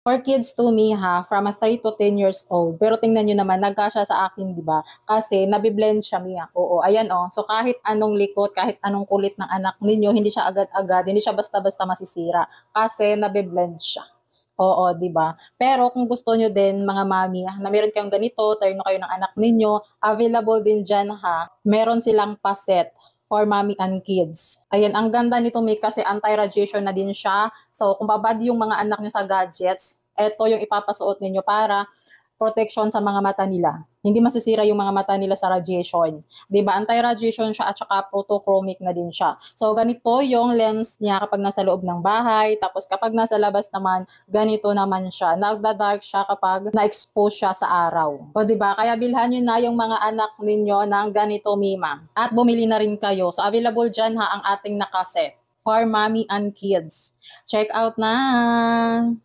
For kids to me ha, from 3 to 10 years old. Pero tingnan nyo naman, nagkasya sa akin, di ba? Kasi nabiblend siya Mia. Oo, ayan oh. So kahit anong likot, kahit anong kulit ng anak ninyo, hindi siya agad-agad, hindi siya basta-basta masisira. Kasi nabiblend siya. Oo, 'di ba? Pero kung gusto nyo din mga mami na meron kayong ganito, terno kayo ng anak ninyo, available din diyan ha. Meron silang paset for mommy and kids. Ayan, ang ganda nito May kasi anti-radiation na din siya. So kung babad yung mga anak nyo sa gadgets, eto yung ipapasuot ninyo para protection sa mga mata nila. Hindi masisira yung mga mata nila sa radiation. 'Di ba? Anti-radiation siya at saka photochromic na din siya. So ganito yung lens niya kapag nasa loob ng bahay, tapos kapag nasa labas naman, ganito naman siya. Nagda-dark siya kapag na-expose siya sa araw. O 'di ba? Kaya bilhan niyo na yung mga anak ninyo ng ganito Mima. At bumili na rin kayo. So available diyan ha ang ating nakaset for mommy and kids. Check out na!